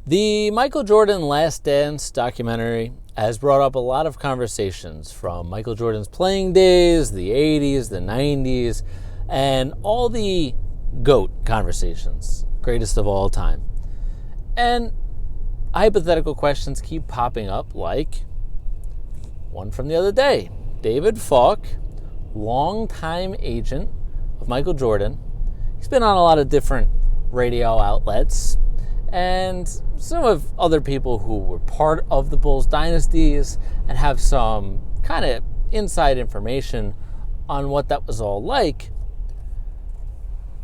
The Michael Jordan Last Dance documentary has brought up a lot of conversations from Michael Jordan's playing days, the 80s, the 90s, and all the GOAT conversations, greatest of all time. And hypothetical questions keep popping up, like one from the other day. David Falk, longtime agent of Michael Jordan. He's been on a lot of different radio outlets, and some of other people who were part of the Bulls dynasties and have some kind of inside information on what that was all like.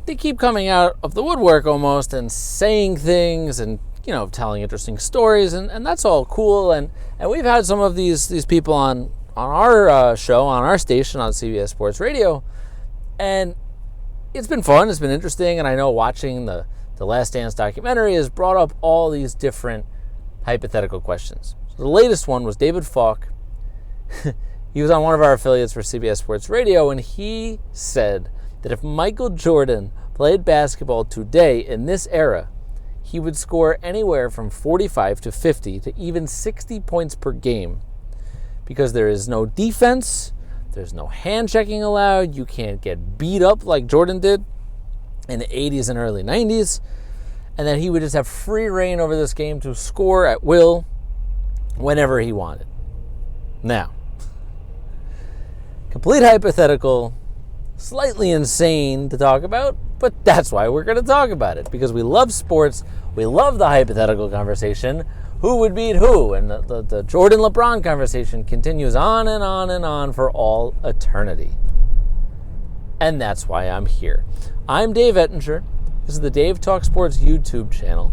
They keep coming out of the woodwork almost and saying things and, telling interesting stories, and that's all cool. And we've had some of these people on our show, on our station, on CBS Sports Radio, and it's been fun, it's been interesting, and I know watching the Last Dance documentary has brought up all these different hypothetical questions. So the latest one was David Falk. He was on one of our affiliates for CBS Sports Radio, and he said that if Michael Jordan played basketball today in this era, he would score anywhere from 45 to 50 to even 60 points per game, because there is no defense, there's no hand checking allowed, you can't get beat up like Jordan did in the 80s and early 90s, and that he would just have free reign over this game to score at will whenever he wanted. Now, complete hypothetical, slightly insane to talk about, but that's why we're going to talk about it, because we love sports, we love the hypothetical conversation, who would beat who, and the Jordan-LeBron conversation continues on and on and on for all eternity. And that's why I'm here. I'm Dave Ettinger. This is the Dave Talk Sports YouTube channel.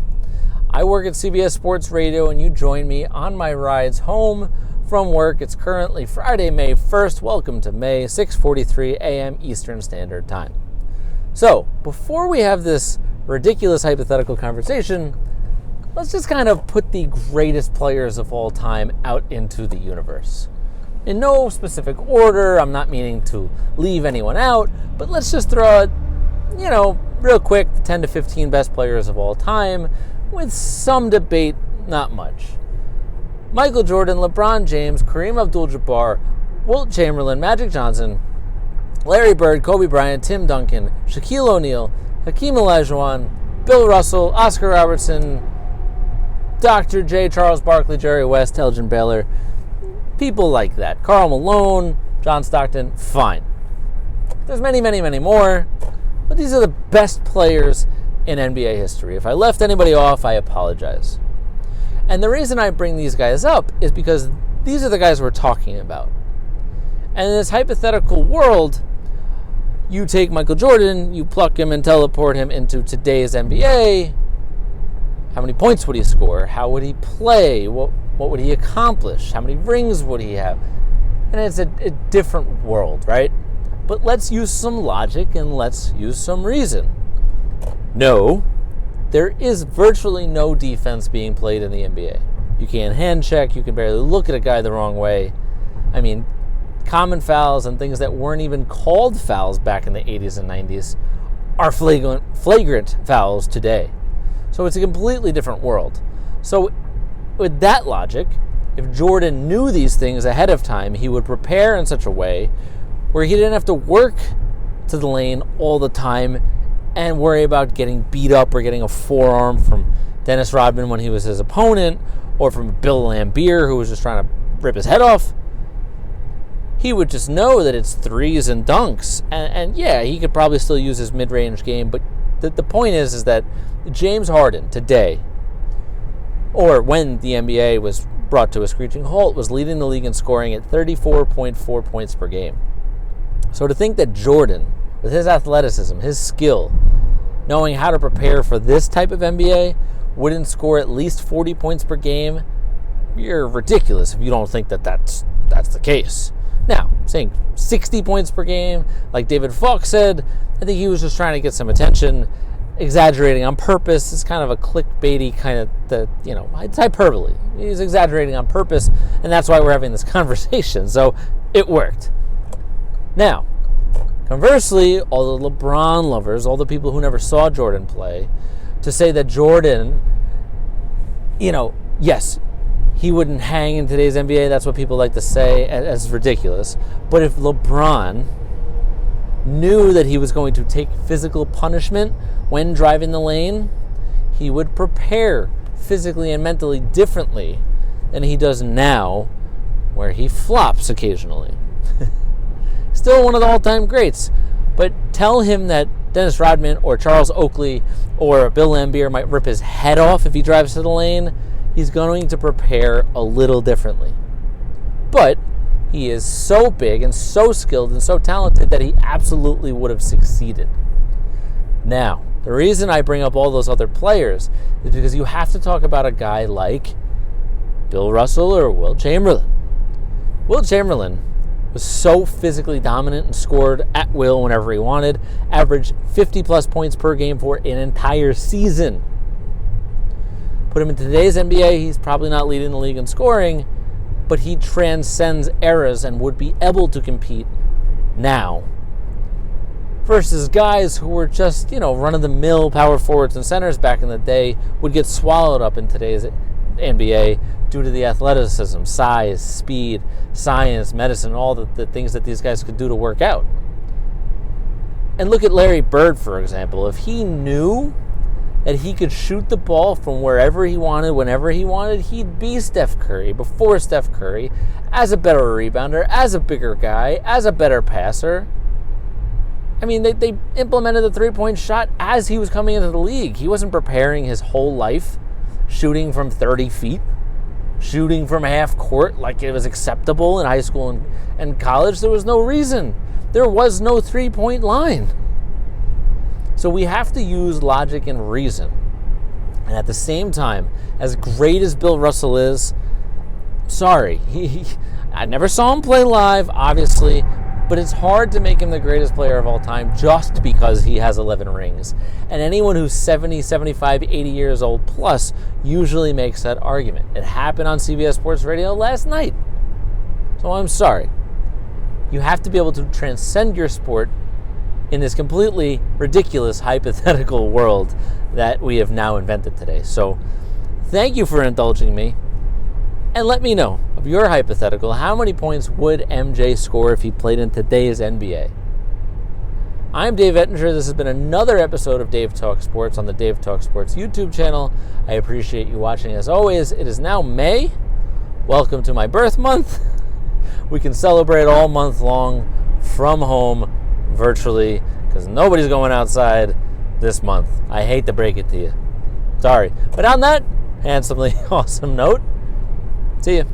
I work at CBS Sports Radio, and you join me on my rides home from work. It's currently Friday, May 1st. Welcome to May, 6:43 a.m. Eastern Standard Time. So, before we have this ridiculous hypothetical conversation, let's just kind of put the greatest players of all time out into the universe. In no specific order, I'm not meaning to leave anyone out, but let's just throw out, real quick, the 10 to 15 best players of all time, with some debate, not much. Michael Jordan, LeBron James, Kareem Abdul-Jabbar, Wilt Chamberlain, Magic Johnson, Larry Bird, Kobe Bryant, Tim Duncan, Shaquille O'Neal, Hakeem Olajuwon, Bill Russell, Oscar Robertson, Dr. J, Charles Barkley, Jerry West, Elgin Baylor, people like that. Karl Malone, John Stockton, fine. There's many, many, many more, but these are the best players in NBA history. If I left anybody off, I apologize. And the reason I bring these guys up is because these are the guys we're talking about. And in this hypothetical world, you take Michael Jordan, you pluck him and teleport him into today's NBA. How many points would he score? How would he play? What would he accomplish? How many rings would he have? And it's a different world, right? But let's use some logic and let's use some reason. No, there is virtually no defense being played in the NBA. You can't hand check. You can barely look at a guy the wrong way. I mean, common fouls and things that weren't even called fouls back in the 80s and 90s are flagrant fouls today. So it's a completely different world. So with that logic, if Jordan knew these things ahead of time, he would prepare in such a way where he didn't have to work to the lane all the time and worry about getting beat up or getting a forearm from Dennis Rodman when he was his opponent, or from Bill Laimbeer who was just trying to rip his head off. He would just know that it's threes and dunks. And yeah, he could probably still use his mid-range game, but the point is that James Harden today, or when the NBA was brought to a screeching halt, was leading the league in scoring at 34.4 points per game. So to think that Jordan, with his athleticism, his skill, knowing how to prepare for this type of NBA, wouldn't score at least 40 points per game, you're ridiculous if you don't think that that's the case. Now, saying 60 points per game, like David Falk said, I think he was just trying to get some attention, exaggerating on purpose. It's kind of a clickbaity kind of, it's hyperbole. He's exaggerating on purpose, and that's why we're having this conversation. So it worked. Now, conversely, all the LeBron lovers, all the people who never saw Jordan play, to say that Jordan yes, he wouldn't hang in today's NBA. That's what people like to say, as ridiculous. But if LeBron knew that he was going to take physical punishment when driving the lane, he would prepare physically and mentally differently than he does now, where he flops occasionally. Still one of the all-time greats, but tell him that Dennis Rodman or Charles Oakley or Bill Laimbeer might rip his head off if he drives to the lane, he's going to prepare a little differently. But he is so big and so skilled and so talented that he absolutely would have succeeded. Now, the reason I bring up all those other players is because you have to talk about a guy like Bill Russell or Wilt Chamberlain. Wilt Chamberlain was so physically dominant and scored at will whenever he wanted, averaged 50-plus points per game for an entire season. Put him in today's NBA, he's probably not leading the league in scoring, but he transcends eras and would be able to compete now. Versus guys who were just, run-of-the-mill power forwards and centers back in the day would get swallowed up in today's NBA due to the athleticism, size, speed, science, medicine, all the things that these guys could do to work out. And look at Larry Bird, for example. If he knew that he could shoot the ball from wherever he wanted, whenever he wanted, he'd be Steph Curry before Steph Curry, as a better rebounder, as a bigger guy, as a better passer. I mean, they implemented the three-point shot as he was coming into the league. He wasn't preparing his whole life shooting from 30 feet, shooting from half court like it was acceptable in high school and college. There was no reason. There was no three-point line. So we have to use logic and reason. And at the same time, as great as Bill Russell is, sorry, I never saw him play live, obviously, but it's hard to make him the greatest player of all time just because he has 11 rings. And anyone who's 70, 75, 80 years old plus usually makes that argument. It happened on CBS Sports Radio last night. So I'm sorry. You have to be able to transcend your sport in this completely ridiculous hypothetical world that we have now invented today. So thank you for indulging me. And let me know, of your hypothetical, how many points would MJ score if he played in today's NBA? I'm Dave Ettinger. This has been another episode of Dave Talk Sports on the Dave Talk Sports YouTube channel. I appreciate you watching as always. It is now May. Welcome to my birth month. We can celebrate all month long from home, virtually, because nobody's going outside this month. I hate to break it to you. Sorry. But on that handsomely awesome note, see you.